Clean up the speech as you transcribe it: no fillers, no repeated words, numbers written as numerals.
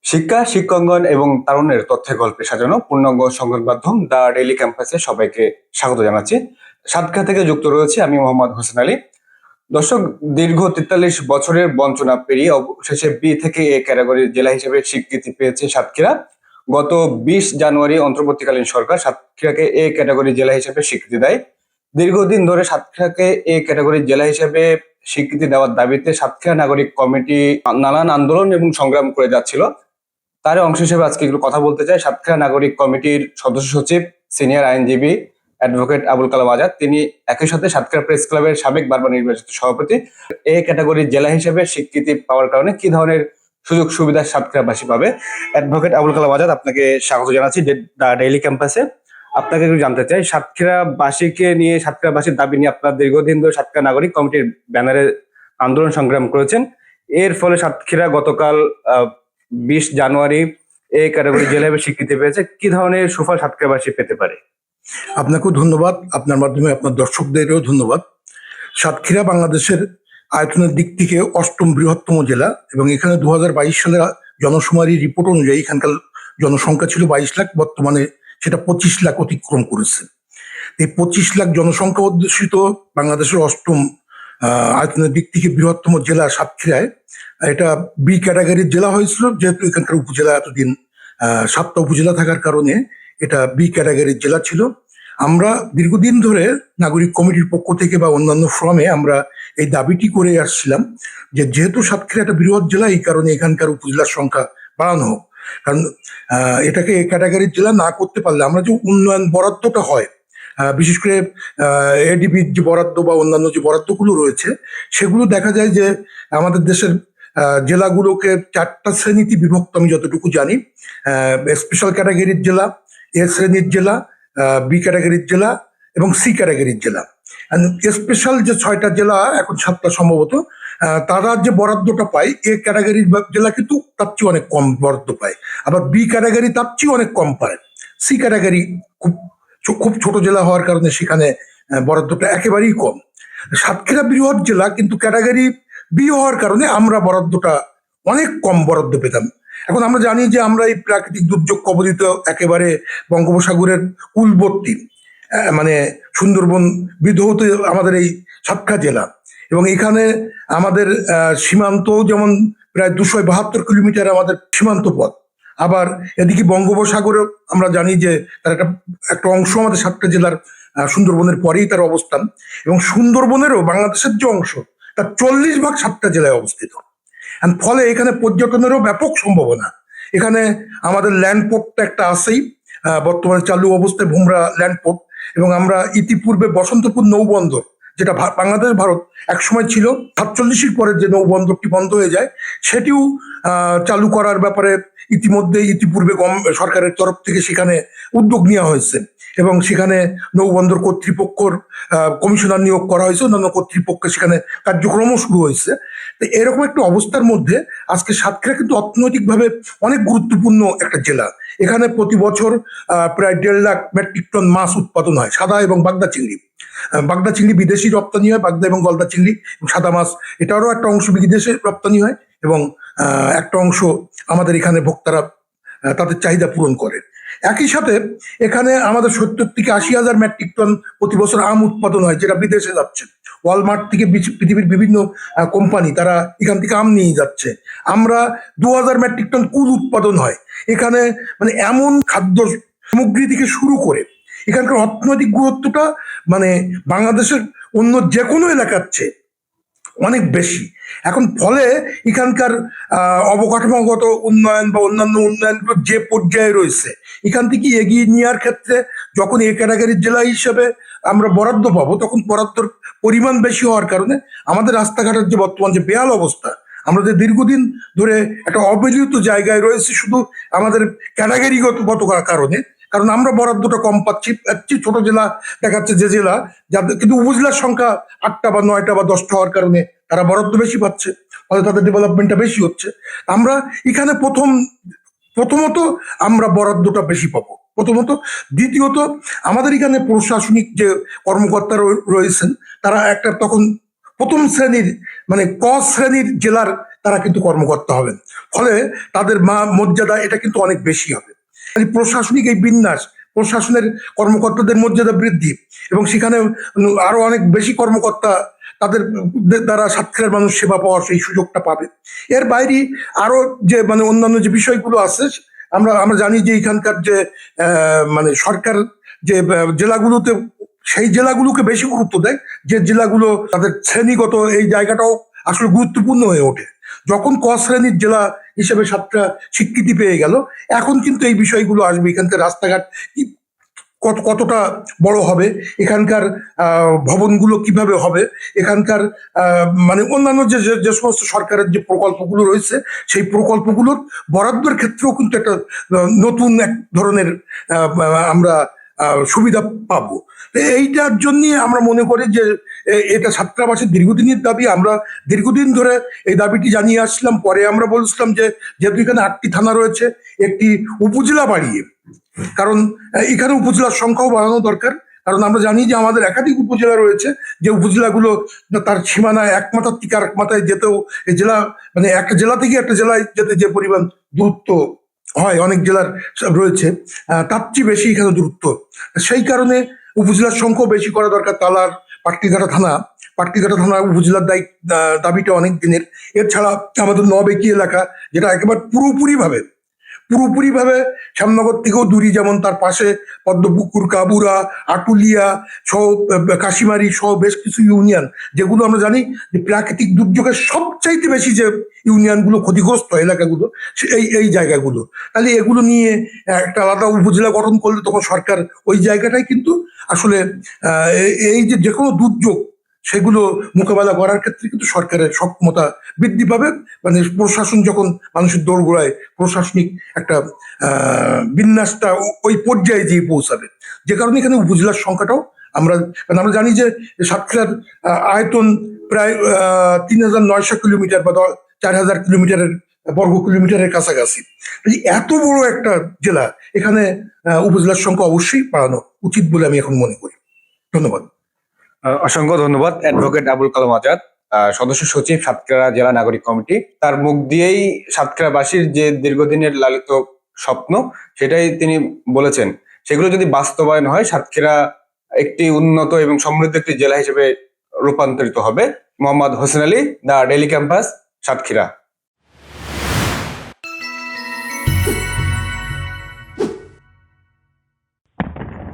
শিক্ষা, শিক্ষাঙ্গন এবং তারুণ্যের তথ্যে গল্পে সাজানো পূর্ণাঙ্গ সংবাদ মাধ্যম দ্য ডেইলি ক্যাম্পাসে সবাইকে স্বাগত জানাচ্ছি। সাতক্ষীরা থেকে যুক্ত রয়েছে আমি মোহাম্মদ হোসেন আলী। দর্শক, দীর্ঘ ৪৩ বছরের বঞ্চনা পেরিয়ে অবশেষে বি থেকে এ ক্যাটাগরির জেলা হিসেবে স্বীকৃতি পেয়েছে সাতক্ষীরা। গত ২০ জানুয়ারি অন্তর্বর্তীকালীন সরকার সাতক্ষীরাকে এ ক্যাটাগরি জেলা হিসেবে স্বীকৃতি দেয়। দীর্ঘদিন ধরে সাতক্ষীরাকে এ ক্যাটাগরি জেলা হিসেবে স্বীকৃতি দেওয়ার দাবিতে সাতক্ষীরা নাগরিক কমিটি নানান আন্দোলন এবং সংগ্রাম করে যাচ্ছিল। তার অংশ হিসেবে আজকে একটু কথা বলতে চাই সাতক্ষীরা নাগরিক কমিটির সদস্য সচিব, সিনিয়র আইনজীবী অ্যাডভোকেট আবুল কালাম আজাদ। তিনি একই সাথে সাতক্ষীরা প্রেস ক্লাবের সাবেক বারবার নির্বাচিত সভাপতি। এ ক্যাটাগরির জেলা হিসেবে স্বীকৃতি পাওয়ার কারণে কি ধরনের সুযোগ সুবিধা সাতক্ষীরাবাসী পাবে, অ্যাডভোকেট আবুল কালাম আজাদ, আপনাকে স্বাগত জানাচ্ছি দ্য ডেইলি ক্যাম্পাসে। আপনাকে একটু জানতে চাই, সাতক্ষীরাবাসীকে নিয়ে, সাতক্ষীরাবাসীর দাবি নিয়ে আপনারা দীর্ঘদিন ধরে সাতক্ষীরা নাগরিক কমিটির ব্যানারে আন্দোলন সংগ্রাম করেছেন। এর ফলে সাতক্ষীরা গতকাল ২০ জানুয়ারি এই ক্যাটাগরি জেলা হিসেবে স্বীকৃতি পেয়েছে। কি ধরনের সুফল সাতক্ষীরাবাসী পেতে পারে? আপনাকেও ধন্যবাদ, আপনার মাধ্যমে আপনার দর্শকদেরও ধন্যবাদ। সাতক্ষীরা বাংলাদেশের আয়তনের দিক থেকে ৮ম বৃহত্তম জেলা এবং এখানে ২০২২ সালের জনশুমারি রিপোর্ট অনুযায়ী এখানকার জনসংখ্যা ছিল ২২ লাখ, বর্তমানে সেটা ২৫ লাখ অতিক্রম করেছে। এই ২৫ লাখ জনসংখ্যা অধ্যুষিত বাংলাদেশের ৮ম আয়তনের দিক থেকে বৃহত্তম জেলা সাতক্ষীরায় এটা বি ক্যাটাগরির জেলা হয়েছিল, যেহেতু এখানকার উপজেলা এতদিন ৭টা উপজেলা থাকার কারণে এটা বি ক্যাটাগরির জেলা ছিল। আমরা দীর্ঘদিন ধরে নাগরিক কমিটির পক্ষ থেকে বা অন্যান্য ফোরামে আমরা এই দাবিটি করে আসছিলাম যে যেহেতু সাতক্ষীরা একটা বৃহৎ জেলা, এই কারণে এখানকার উপজেলার সংখ্যা বাড়ানো হোক। কারণ এটাকে এই ক্যাটাগরির জেলা না করতে পারলে আমরা যে উন্নয়ন বরাদ্দটা হয়, বিশেষ করে এডিবির যে বরাদ্দ বা অন্যান্য যে বরাদ্দগুলো রয়েছে, সেগুলো দেখা যায় যে আমাদের দেশের জেলাগুলোকে ৪টা শ্রেণীতে বিভক্ত আমি যতটুকু জানি। স্পেশাল ক্যাটাগরির জেলা, এ শ্রেণীর জেলা, বি ক্যাটাগরির জেলা এবং সি ক্যাটাগরির জেলা। স্পেশাল যে ৬টা জেলা, এখন ৭টা সম্ভবত, তারা যে বরাদ্দটা পায় এ ক্যাটাগরির জেলা কিন্তু তার চেয়ে অনেক কম বরাদ্দ পায়। আবার বি ক্যাটাগরি তার চেয়ে অনেক কম পায়। সি ক্যাটাগরি খুব খুব ছোট জেলা হওয়ার কারণে সেখানে বরাদ্দটা একেবারেই কম। সাতক্ষীরা বৃহৎ জেলা, কিন্তু ক্যাটাগরি বি হওয়ার কারণে আমরা বরাদ্দটা অনেক কম বরাদ্দ পেতাম। এখন আমরা জানি যে আমরা এই প্রাকৃতিক দুর্যোগ কবলিত একেবারে বঙ্গোপসাগরের কূলবর্তী, মানে সুন্দরবন বিধৌত আমাদের এই সাতক্ষীরা জেলা, এবং এখানে আমাদের সীমান্ত যেমন প্রায় ২৭২ কিলোমিটার আমাদের সীমান্ত পথ। আবার এদিকে বঙ্গোপসাগরে আমরা জানি যে তার একটা অংশ আমাদের সাতক্ষীরা জেলার সুন্দরবনের পরেই তার অবস্থান, এবং সুন্দরবনেরও বাংলাদেশের যে অংশ তার ৪০% সাতক্ষীরা জেলায় অবস্থিত। ফলে এখানে পর্যটনেরও ব্যাপক সম্ভাবনা। এখানে আমাদের ল্যান্ডপোর্টটা একটা আছেই, বর্তমানে চালু অবস্থায় ভুমরা ল্যান্ডপোর্ট, এবং আমরা ইতিপূর্বে বসন্তপুর নৌবন্দর, যেটা বাংলাদেশ ভারত একসময় ছিল, ৪৭-এর পরে যে নৌবন্দরটি বন্ধ হয়ে যায়, সেটিও চালু করার ব্যাপারে ইতিপূর্বে সরকারের তরফ থেকে সেখানে উদ্যোগ নেওয়া হয়েছে, এবং সেখানে নৌবন্দর কর্তৃপক্ষর কমিশনার নিয়োগ করা হয়েছে, অন্যান্য কর্তৃপক্ষের সেখানে কার্যক্রমও শুরু হয়েছে। তো এরকম একটা অবস্থার মধ্যে আজকে সাতক্ষীরা কিন্তু অর্থনৈতিকভাবে অনেক গুরুত্বপূর্ণ একটা জেলা। এখানে প্রতি বছর প্রায় ১.৫ লাখ মেট্রিক টন মাছ উৎপাদন হয়, সাদা এবং বাগদা চিংড়ি। বাগদা চিংড়ি বিদেশি রপ্তানি হয়, বাগদা এবং গলদা চিংড়ি এবং সাদা মাছ, এটারও একটা অংশ বিদেশে রপ্তানি হয়, এবং একটা অংশ আমাদের এখানে ভোক্তারা তাদের চাহিদা পূরণ করে। একই সাথে এখানে আমাদের ৭০ থেকে ৮০,০০০ মেট্রিক টন প্রতি বছর আম উৎপাদন হয়, যেটা বিদেশে যাচ্ছে। ওয়ালমার্ট থেকে পৃথিবীর বিভিন্ন কোম্পানি তারা এখান থেকে আম নিয়ে যাচ্ছে। আমরা ২,০০০ মেট্রিক টন কুল উৎপাদন হয় এখানে। মানে এমন খাদ্য সামগ্রী থেকে শুরু করে এখানকার অর্থনৈতিক গুরুত্বটা মানে বাংলাদেশের অন্য যে কোনো এলাকার চেয়ে অনেক বেশি। এখন ফলে এখানকার অবকাঠামোগত উন্নয়ন বা অন্যান্য উন্নয়নগুলো যে পর্যায়ে রয়েছে, এখান থেকে এগিয়ে নেওয়ার ক্ষেত্রে যখন এ ক্যাটাগরির জেলা হিসেবে আমরা বরাদ্দ পাবো, তখন বরাদ্দর পরিমাণ বেশি হওয়ার কারণে আমাদের রাস্তাঘাটের যে বর্তমান যে বেহাল অবস্থা, আমরা যে দীর্ঘদিন ধরে একটা অবহেলিত জায়গায় রয়েছে শুধু আমাদের ক্যাটাগরিগত কারণে, কারণ আমরা বরাদ্দটা কম পাচ্ছি। ছোট জেলা দেখাচ্ছে যে জেলা যাদের কিন্তু উপজেলার সংখ্যা ৮টা বা ৯টা বা 10টা হওয়ার কারণে তারা বরাদ্দ বেশি পাচ্ছে, ফলে তাদের ডেভেলপমেন্টটা বেশি হচ্ছে। আমরা এখানে প্রথমত আমরা বরাদ্দটা বেশি পাবো, প্রথমত। দ্বিতীয়ত, আমাদের এখানে প্রশাসনিক যে কর্মকর্তারা রয়েছেন, তারা একটা তখন প্রথম শ্রেণীর মানে ক শ্রেণীর জেলার তারা কিন্তু কর্মকর্তা হবেন। ফলে তাদের মর্যাদা এটা কিন্তু অনেক বেশি হবে। মানে প্রশাসনিক এই বিন্যাস, প্রশাসনের কর্মকর্তাদের মর্যাদা বৃদ্ধি এবং সেখানে আরো অনেক বেশি কর্মকর্তা তাদের দ্বারা সাতক্ষীরার মানুষ সেবা পাওয়ার সেই সুযোগটা পাবে। এর বাইরে আরো যে মানে অন্যান্য যে বিষয়গুলো আছে, আমরা আমরা জানি যে এখানকার যে মানে সরকার যে জেলাগুলোতে সেই জেলাগুলোকে বেশি গুরুত্ব দেয়, যে জেলাগুলো তাদের শ্রেণীগত এই জায়গাটাও আসলে গুরুত্বপূর্ণ হয়ে ওঠে। যখন ক শ্রেণীর জেলা হিসেবে সাতক্ষীরা স্বীকৃতি পেয়ে গেল, এখন কিন্তু এই বিষয়গুলো আসবে। এখানকার রাস্তাঘাট কতটা বড় হবে, এখানকার ভবনগুলো কিভাবে হবে, এখানকার মানে অন্যান্য যে যে সমস্ত সরকারের যে প্রকল্পগুলো রয়েছে সেই প্রকল্পগুলোর বরাদ্দের ক্ষেত্রেও কিন্তু একটা নতুন এক ধরনের আমরা সুবিধা পাবো। এইটার জন্য আমরা মনে করি যে এটা সাতক্ষীরাবাসীর দীর্ঘদিনের দাবি। আমরা দীর্ঘদিন ধরে এই দাবিটি জানিয়ে আসলাম। পরে আমরা বলছিলাম যে যেহেতু এখানে 8টি থানা রয়েছে, একটি উপজেলা বাড়িয়ে, কারণ এখানে উপজেলার সংখ্যাও বাড়ানো দরকার। কারণ আমরা জানি যে আমাদের একাধিক উপজেলা রয়েছে, যে উপজেলাগুলো তার সীমানায় এক মাথার থেকে আরেক মাথায় যেতেও এই জেলা মানে একটা জেলা থেকে একটা জেলায় যেতে যে পরিমাণ দূরত্ব হয়, অনেক জেলার রয়েছে তার চেয়ে বেশি এখানে দূরত্ব। সেই কারণে উপজেলার সংখ্যাও বেশি করা দরকার। তালার পাটকিঘাটা থানা উপজেলার দাবিটা অনেক দিনের। এছাড়া আমাদের নবেকি এলাকা, যেটা একেবারে পুরোপুরিভাবে শ্যামনগর থেকেও দূরি, যেমন তার পাশে পদ্মপুকুর, কাবুরা, আটুলিয়া সহ কাশিমারি সহ বেশ কিছু ইউনিয়ন, যেগুলো আমরা জানি যে প্রাকৃতিক দুর্যোগের সবচাইতে বেশি যে ইউনিয়নগুলো ক্ষতিগ্রস্ত এলাকাগুলো, এই জায়গাগুলো। তাহলে এগুলো নিয়ে একটা আলাদা উপজেলা গঠন করলে তখন সরকার ওই জায়গাটাই কিন্তু আসলে এই যে কোনো দুর্যোগ সেগুলো মোকাবেলা করার ক্ষেত্রে কিন্তু সরকারের সক্ষমতা বৃদ্ধি পাবে। মানে প্রশাসন যখন মানুষের দোরগোড়ায় প্রশাসনিক একটা বিন্যাসটা ওই পর্যায়ে যেয়ে পৌঁছাবে, যে কারণে এখানে উপজেলার সংখ্যাটাও আমরা জানি যে সাতক্ষীরার আয়তন প্রায় 3900 কিলোমিটার বা 4000 কিলোমিটারের বর্গ কিলোমিটারের কাছাকাছি। এত বড় একটা জেলা, এখানে উপজেলার সংখ্যা অবশ্যই বাড়ানো উচিত বলে আমি এখন মনে করি। ধন্যবাদ। অসংখ্য ধন্যবাদ অ্যাডভোকেট আবুল কালাম আজাদ, সদস্য সচিব, সাতক্ষীরা জেলা নাগরিক কমিটি। তার মুখ দিয়েই সাতক্ষীরাবাসীর যে দীর্ঘদিনের লালিত স্বপ্ন সেটাই তিনি বলেছেন। সেগুলো যদি বাস্তবায়ন হয়, সাতক্ষীরা একটি উন্নত এবং সমৃদ্ধ একটি জেলা হিসেবে রূপান্তরিত হবে। Mohammad Hossain Ali, the daily campus, Satkhira.